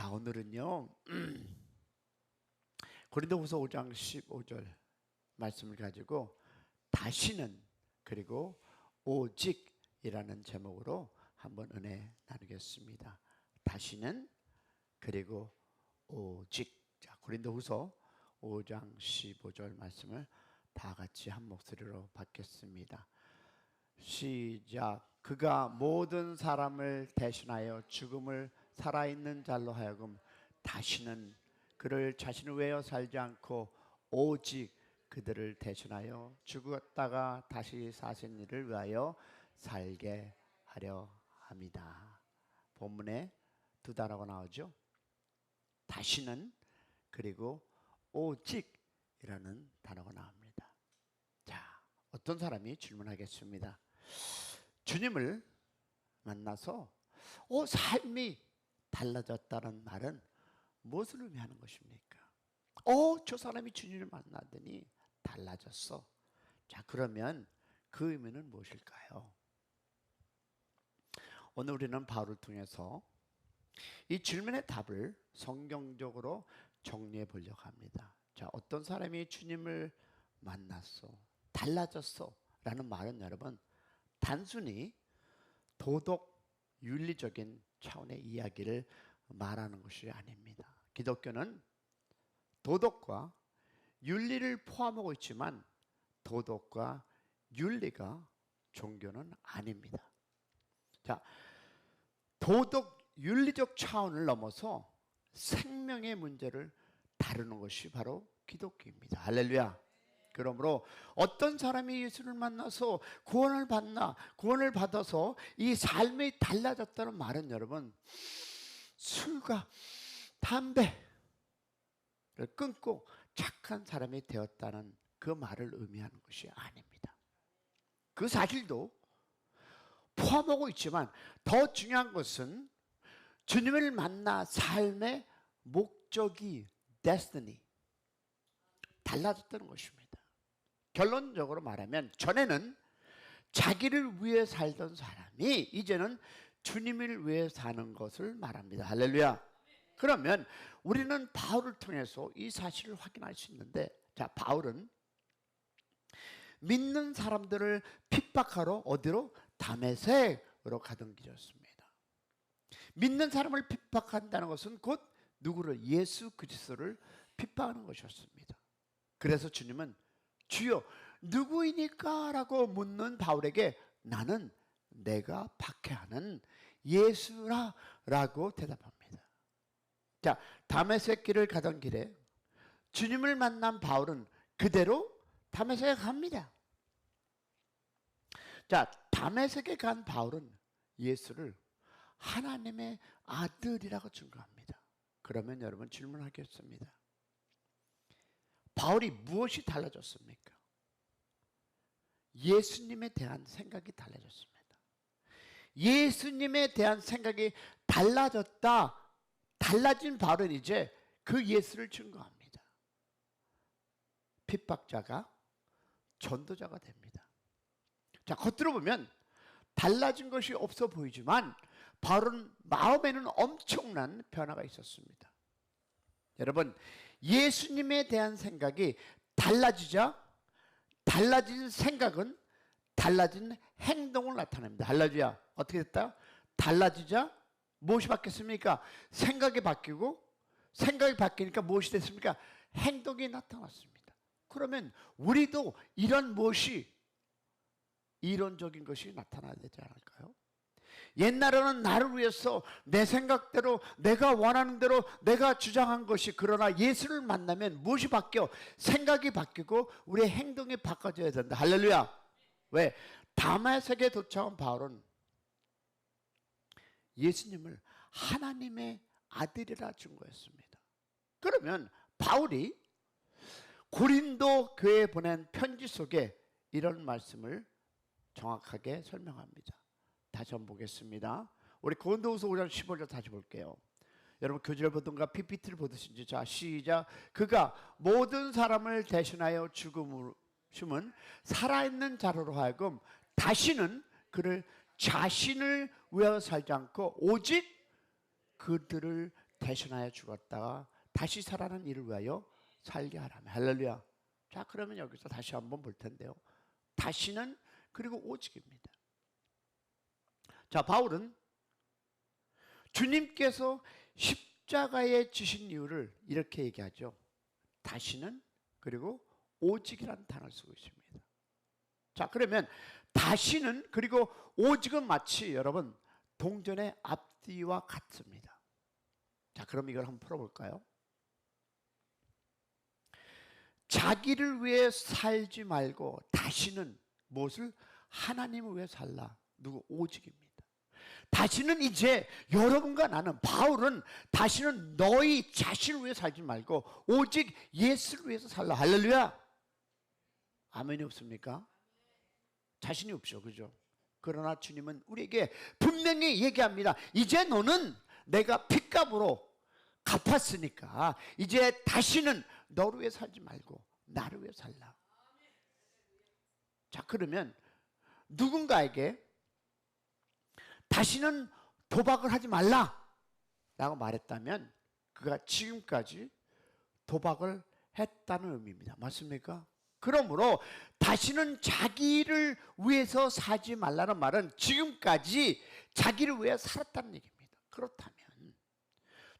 자, 오늘은요 고린도후서 5장 15절 말씀을 가지고 다시는 그리고 오직이라는 제목으로 한번 은혜 나누겠습니다. 다시는 그리고 오직. 자, 고린도후서 5장 15절 말씀을 다 같이 한 목소리로 받겠습니다. 시작. 그가 모든 사람을 대신하여 죽음을 살아있는 자로 하여금 다시는 그를 자신을 위하여 살지 않고 오직 그들을 대신하여 죽었다가 다시 사신 이를 위하여 살게 하려 합니다. 본문에 두 단어가 나오죠. 다시는 그리고 오직이라는 단어가 나옵니다. 자, 어떤 사람이 질문하겠습니다. 주님을 만나서 삶이 달라졌다는 말은 무엇을 의미하는 것입니까? 저 사람이 주님을 만나더니 달라졌어. 자, 그러면 그 의미는 무엇일까요? 오늘 우리는 바울을 통해서 이 질문의 답을 성경적으로 정리해 보려고 합니다. 자, 어떤 사람이 주님을 만났어, 달라졌어 라는 말은 여러분 단순히 도덕, 윤리적인 차원의 이야기를 말하는 것이 아닙니다. 기독교는 도덕과 윤리를 포함하고 있지만 도덕과 윤리가 종교는 아닙니다. 자, 도덕, 윤리적 차원을 넘어서 생명의 문제를 다루는 것이 바로 기독교입니다. 할렐루야. 그러므로 어떤 사람이 예수를 만나서 구원을 받아서 이 삶이 달라졌다는 말은 여러분 술과 담배를 끊고 착한 사람이 되었다는 그 말을 의미하는 것이 아닙니다. 그 사실도 포함하고 있지만 더 중요한 것은 주님을 만나 삶의 목적이 destiny 달라졌다는 것입니다. 결론적으로 말하면 전에는 자기를 위해 살던 사람이 이제는 주님을 위해 사는 것을 말합니다. 할렐루야. 그러면 우리는 바울을 통해서 이 사실을 확인할 수 있는데, 자, 바울은 믿는 사람들을 핍박하러 어디로? 다메섹으로 가던 길이었습니다. 믿는 사람을 핍박한다는 것은 곧 누구를? 예수 그리스도를 핍박하는 것이었습니다. 그래서 주님은 주여 누구이니까? 라고 묻는 바울에게 나는 내가 박해하는 예수라 라고 대답합니다. 자, 다메섹 길을 가던 길에 주님을 만난 바울은 그대로 다메섹에 갑니다. 자, 다메섹에 간 바울은 예수를 하나님의 아들이라고 증거합니다. 그러면 여러분 질문하겠습니다. 바울이 무엇이 달라졌습니까? 예수님에 대한 생각이 달라졌습니다. 예수님에 대한 생각이 달라진 바울은 이제 그 예수를 증거합니다. 핍박자가 전도자가 됩니다. 자, 겉으로 보면 달라진 것이 없어 보이지만 바울은 마음에는 엄청난 변화가 있었습니다. 여러분, 예수님에 대한 생각이 달라진 생각은 달라진 행동을 나타냅니다. 할렐루야. 어떻게 됐다? 달라지자 무엇이 바뀌었습니까? 생각이 바뀌니까 무엇이 됐습니까? 행동이 나타났습니다. 그러면 우리도 이런 무엇이 이론적인 것이 나타나야 되지 않을까요? 옛날에는 나를 위해서 내 생각대로 내가 원하는 대로 내가 주장한 것이, 그러나 예수를 만나면 무엇이 바뀌어? 생각이 바뀌고 우리의 행동이 바꿔져야 된다. 할렐루야. 왜? 다메섹에 도착한 바울은 예수님을 하나님의 아들이라 증거했습니다. 그러면 바울이 고린도 교회에 보낸 편지 속에 이런 말씀을 정확하게 설명합니다. 다시 한번 보겠습니다. 우리 고린도후서 5장 15절 다시 볼게요. 여러분 교재를 보든가 PPT를 보듯이. 자, 시작. 그가 모든 사람을 대신하여 죽음은 살아있는 자로 하여금 다시는 그를 자신을 위하여 살지 않고 오직 그들을 대신하여 죽었다가 다시 살아난 이를 위하여 살게 하라며. 할렐루야. 자, 그러면 여기서 다시 한번 볼 텐데요. 다시는 그리고 오직입니다. 자, 바울은 주님께서 십자가에 지신 이유를 이렇게 얘기하죠. 다시는 그리고 오직이라는 단어를 쓰고 있습니다. 자, 그러면 다시는 그리고 오직은 마치 여러분 동전의 앞뒤와 같습니다. 자, 그럼 이걸 한번 풀어볼까요? 자기를 위해 살지 말고 다시는 무엇을? 하나님을 위해 살라. 누구? 오직입니다. 다시는 이제 여러분과 나는, 바울은 다시는 너희 자신을 위해 살지 말고 오직 예수를 위해서 살라. 할렐루야. 아멘이 없습니까? 자신이 없죠, 그죠? 그러나 주님은 우리에게 분명히 얘기합니다. 이제 너는 내가 핏값으로 갚았으니까 이제 다시는 너를 위해 살지 말고 나를 위해 살라. 자, 그러면 누군가에게 다시는 도박을 하지 말라 라고 말했다면 그가 지금까지 도박을 했다는 의미입니다. 맞습니까? 그러므로 다시는 자기를 위해서 사지 말라는 말은 지금까지 자기를 위해 살았다는 얘기입니다. 그렇다면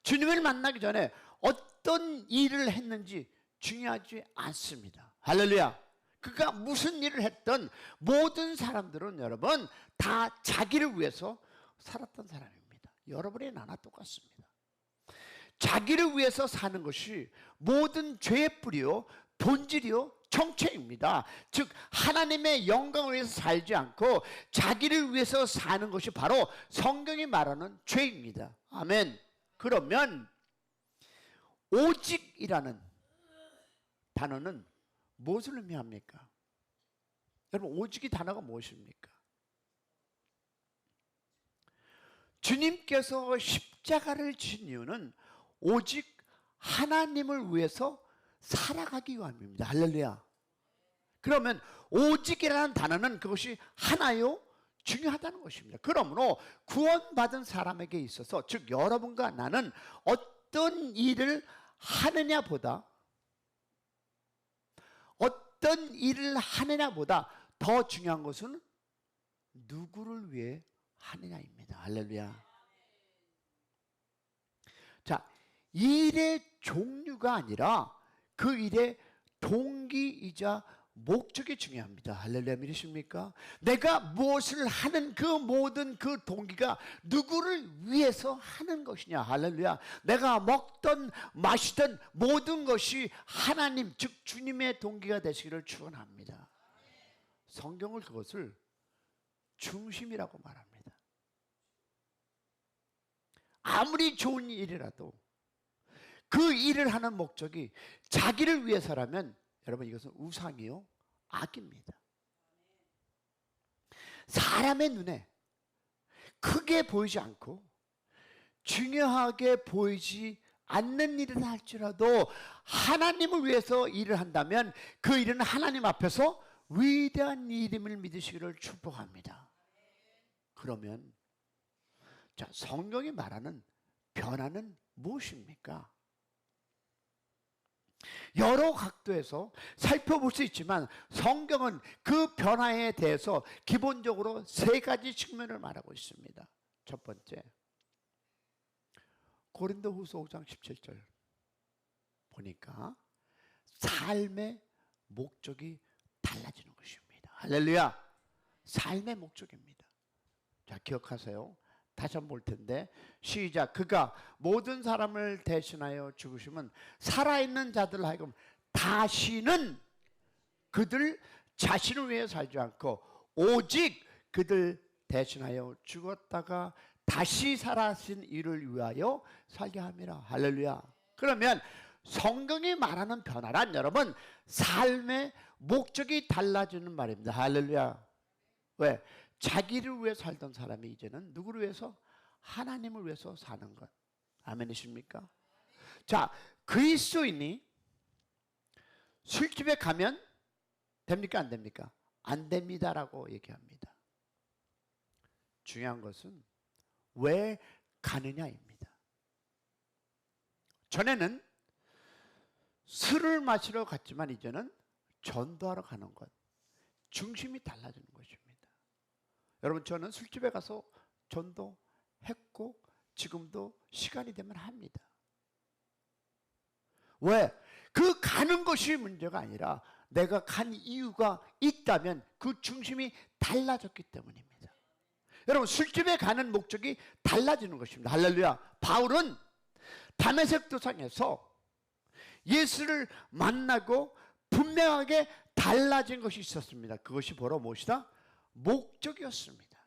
주님을 만나기 전에 어떤 일을 했는지 중요하지 않습니다. 할렐루야. 그가 무슨 일을 했던 모든 사람들은 여러분 다 자기를 위해서 살았던 사람입니다. 여러분이 나나 똑같습니다. 자기를 위해서 사는 것이 모든 죄의 뿌리요 본질이요 정체입니다. 즉 하나님의 영광을 위해서 살지 않고 자기를 위해서 사는 것이 바로 성경이 말하는 죄입니다. 아멘. 그러면 오직이라는 단어는 무엇을 의미합니까? 여러분 오직이 단어가 무엇입니까? 주님께서 십자가를 지신 이유는 오직 하나님을 위해서 살아가기 위함입니다. 할렐루야. 그러면 오직이라는 단어는 그것이 하나요? 중요하다는 것입니다. 그러므로 구원받은 사람에게 있어서 즉 여러분과 나는 어떤 일을 하느냐보다 더 중요한 것은 누구를 위해 하느냐입니다. 할렐루야. 자, 일의 종류가 아니라 그 일의 동기이자 목적이 중요합니다. 할렐루야. 믿으십니까? 내가 무엇을 하는 그 모든 그 동기가 누구를 위해서 하는 것이냐. 할렐루야. 내가 먹던 마시던 모든 것이 하나님 즉 주님의 동기가 되시기를 축원합니다. 성경을 그것을 중심이라고 말합니다. 아무리 좋은 일이라도 그 일을 하는 목적이 자기를 위해서라면 여러분 이것은 우상이요 악입니다. 사람의 눈에 크게 보이지 않고 중요하게 보이지 않는 일을 할지라도 하나님을 위해서 일을 한다면 그 일은 하나님 앞에서 위대한 일임을 믿으시기를 축복합니다. 그러면 자, 성경이 말하는 변화는 무엇입니까? 여러 각도에서 살펴볼 수 있지만 성경은 그 변화에 대해서 기본적으로 세 가지 측면을 말하고 있습니다. 첫 번째, 고린도후서 5장 17절 보니까 삶의 목적이 달라지는 것입니다. 할렐루야. 삶의 목적입니다. 자, 기억하세요. 다시 한번 볼 텐데 시작. 그가 모든 사람을 대신하여 죽으시면 살아있는 자들 하여금 다시는 그들 자신을 위해 살지 않고 오직 그들 대신하여 죽었다가 다시 살아신 이를 위하여 살게 함이라. 할렐루야. 그러면 성경이 말하는 변화란 여러분 삶의 목적이 달라지는 말입니다. 할렐루야. 왜? 자기를 위해 살던 사람이 이제는 누구를 위해서? 하나님을 위해서 사는 것. 아멘이십니까? 자, 그리스도인이 술집에 가면 됩니까? 안 됩니까? 안 됩니다라고 얘기합니다. 중요한 것은 왜 가느냐입니다. 전에는 술을 마시러 갔지만 이제는 전도하러 가는 것. 중심이 달라지는 것입니다. 여러분, 저는 술집에 가서 전도했고 지금도 시간이 되면 합니다. 왜? 그 가는 것이 문제가 아니라 내가 간 이유가 있다면 그 중심이 달라졌기 때문입니다. 여러분, 술집에 가는 목적이 달라지는 것입니다. 할렐루야. 바울은 다메섹 도상에서 예수를 만나고 분명하게 달라진 것이 있었습니다. 그것이 바로 무엇이다? 목적이었습니다.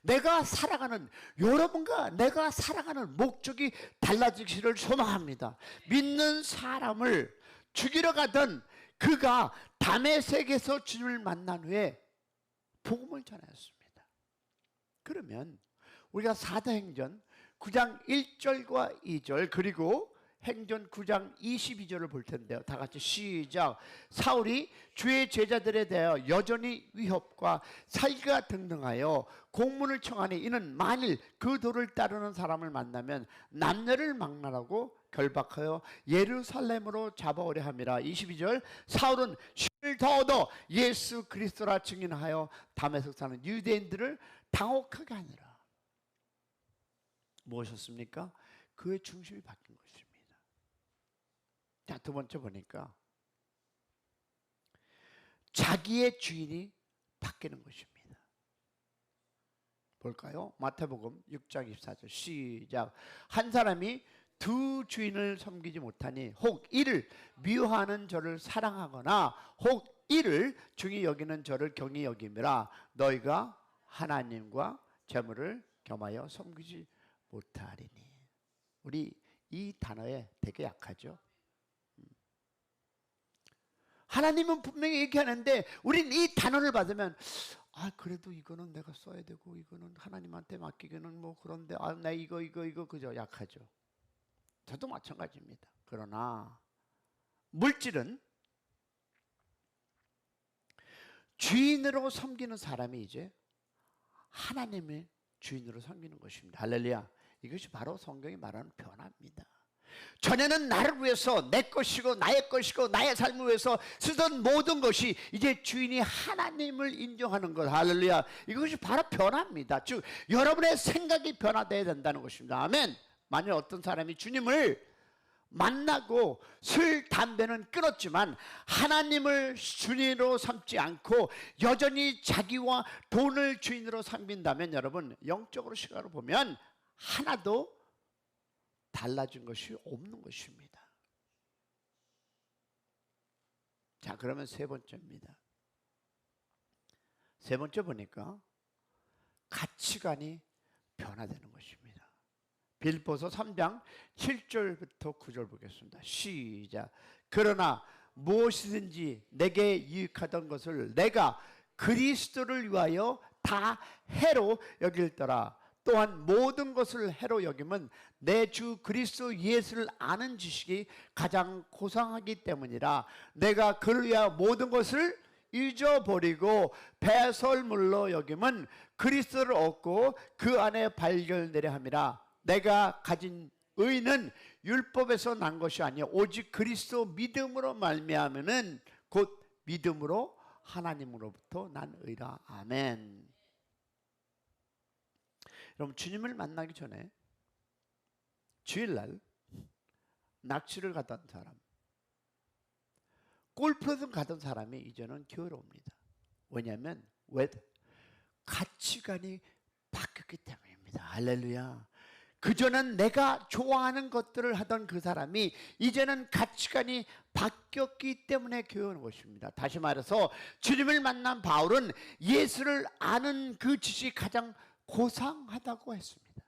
내가 살아가는, 여러분과 내가 살아가는 목적이 달라지기를 소망합니다. 믿는 사람을 죽이러 가던 그가 다메섹에서 주님을 만난 후에 복음을 전하였습니다. 그러면 우리가 사도행전 9장 1절과 2절 그리고 행전 9장 22절을 볼 텐데요. 다 같이 시작. 사울이 주의 제자들에 대하여 여전히 위협과 살기가 등등하여 공문을 청하니 이는 만일 그 도를 따르는 사람을 만나면 남녀를 막론하고 결박하여 예루살렘으로 잡아오려 함이라. 22절. 사울은 힘을 더 얻어 예수 그리스도라 증인하여 다메섹 사는 유대인들을 당혹하게 하니라. 무엇이었습니까? 그의 중심이 바뀐 것입니다. 자, 두 번째 보니까 자기의 주인이 바뀌는 것입니다. 볼까요? 마태복음 6장 24절 시작. 한 사람이 두 주인을 섬기지 못하니 혹 이를 미워하는 저를 사랑하거나 혹 이를 중히 여기는 저를 경히 여김이라. 너희가 하나님과 재물을 겸하여 섬기지 못하리니. 우리 이 단어에 되게 약하죠. 하나님은 분명히 얘기하는데 우린 이 단어를 받으면 그래도 이거는 내가 써야 되고 이거는 하나님한테 맡기기는 뭐 그런데 나 이거 그저 약하죠. 저도 마찬가지입니다. 그러나 물질은 주인으로 섬기는 사람이 이제 하나님의 주인으로 섬기는 것입니다. 할렐루야. 이것이 바로 성경이 말하는 변화입니다. 전에는 나를 위해서 내 것이고 나의 것이고 나의 삶을 위해서 쓰던 모든 것이 이제 주인이 하나님을 인정하는 것. 할렐루야. 이것이 바로 변화입니다. 즉 여러분의 생각이 변화되어야 된다는 것입니다. 아멘. 만약 어떤 사람이 주님을 만나고 술, 담배는 끊었지만 하나님을 주인으로 삼지 않고 여전히 자기와 돈을 주인으로 삼긴다면 여러분, 영적으로 시각으로 보면 하나도 달라진 것이 없는 것입니다. 자, 그러면 세 번째입니다. 세 번째 보니까 가치관이 변화되는 것입니다. 빌립보서 3장 7절부터 9절 보겠습니다. 시작. 그러나 무엇이든지 내게 유익하던 것을 내가 그리스도를 위하여 다 해로 여길더라. 또한 모든 것을 해로 여김은 내 주 그리스도 예수를 아는 지식이 가장 고상하기 때문이라. 내가 그를 위하여 모든 것을 잊어버리고 배설물로 여김은 그리스도를 얻고 그 안에 발견되려 함이라. 내가 가진 의는 율법에서 난 것이 아니요 오직 그리스도 믿음으로 말미암으는 곧 믿음으로 하나님으로부터 난 의라. 아멘. 여러분, 주님을 만나기 전에 주일날 낚시를 가던 사람, 골프를 가던 사람이 이제는 교회로 옵니다. 왜냐하면 가치관이 바뀌었기 때문입니다. 할렐루야. 그전엔 내가 좋아하는 것들을 하던 그 사람이 이제는 가치관이 바뀌었기 때문에 교회 오는 것입니다. 다시 말해서 주님을 만난 바울은 예수를 아는 그 지식이 가장 고상하다고 했습니다.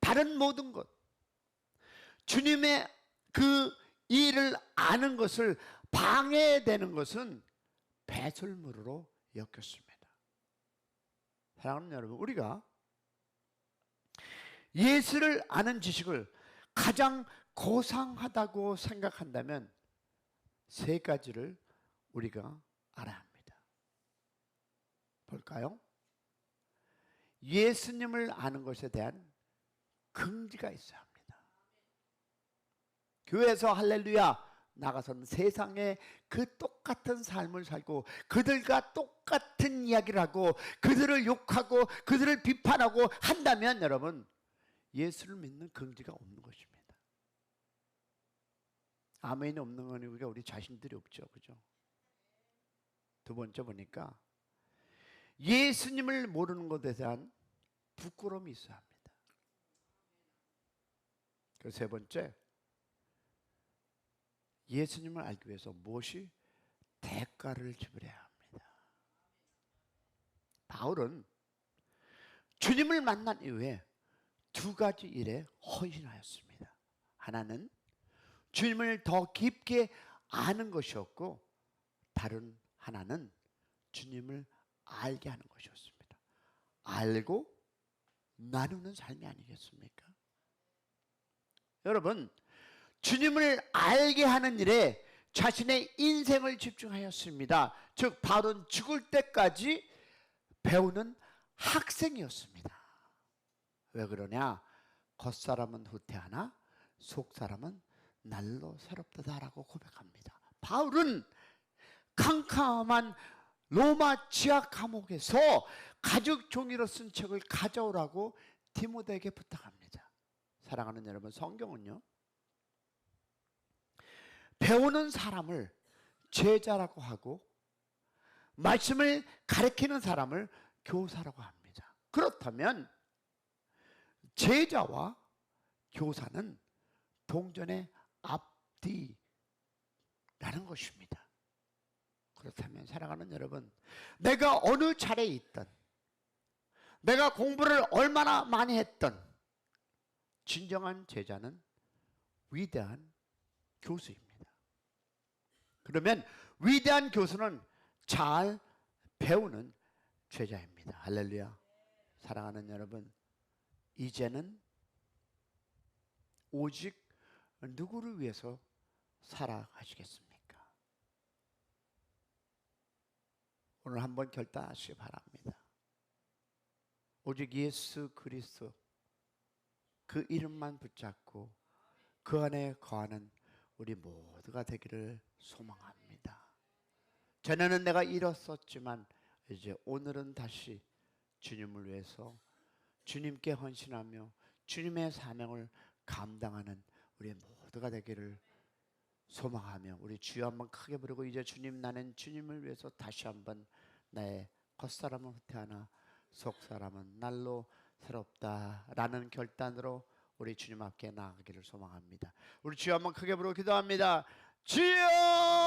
다른 모든 것, 주님의 그 일을 아는 것을 방해되는 것은 배설물로 여겼습니다. 사랑하는 여러분, 우리가 예수를 아는 지식을 가장 고상하다고 생각한다면 세 가지를 우리가 알아야 합니다. 볼까요? 예수님을 아는 것에 대한 긍지가 있어야 합니다. 교회에서 할렐루야 나가서는 세상에 그 똑같은 삶을 살고 그들과 똑같은 이야기를 하고 그들을 욕하고 그들을 비판하고 한다면 여러분 예수를 믿는 긍지가 없는 것입니다. 아멘이 없는 건 우리가 우리 자신들이 없죠. 그죠? 두 번째 보니까 예수님을 모르는 것에 대한 부끄러움이 있어야 합니다. 그 세 번째, 예수님을 알기 위해서 무엇이 대가를 지불해야 합니다. 바울은 주님을 만난 이후에 두 가지 일에 헌신하였습니다. 하나는 주님을 더 깊게 아는 것이었고 다른 하나는 주님을 알게 하는 것이었습니다. 알고 나누는 삶이 아니겠습니까? 여러분, 주님을 알게 하는 일에 자신의 인생을 집중하였습니다. 즉 바울은 죽을 때까지 배우는 학생이었습니다. 왜 그러냐? 겉사람은 후퇴하나 속사람은 날로 새롭다라고 고백합니다. 바울은 캄캄한 로마 지하 감옥에서 가죽 종이로 쓴 책을 가져오라고 디모데에게 부탁합니다. 사랑하는 여러분, 성경은요 배우는 사람을 제자라고 하고 말씀을 가르치는 사람을 교사라고 합니다. 그렇다면 제자와 교사는 동전의 앞뒤라는 것입니다. 그렇다면 사랑하는 여러분, 내가 어느 자리에 있든 내가 공부를 얼마나 많이 했든 진정한 제자는 위대한 교수입니다. 그러면 위대한 교수는 잘 배우는 제자입니다. 할렐루야. 사랑하는 여러분, 이제는 오직 누구를 위해서 살아가시겠습니까? 오늘 한번 결단하시기 바랍니다. 오직 예수 그리스도 그 이름만 붙잡고 그 안에 거하는 우리 모두가 되기를 소망합니다. 전에는 내가 잃었었지만 이제 오늘은 다시 주님을 위해서 주님께 헌신하며 주님의 사명을 감당하는 우리 모두가 되기를 소망하며 우리 주여 한번 크게 부르고, 이제 주님, 나는 주님을 위해서 다시 한번 나의 겉사람은 후퇴하나 속사람은 날로 새롭다라는 결단으로 우리 주님 앞에 나아가기를 소망합니다. 우리 주여 한번 크게 부르고 기도합니다. 주여!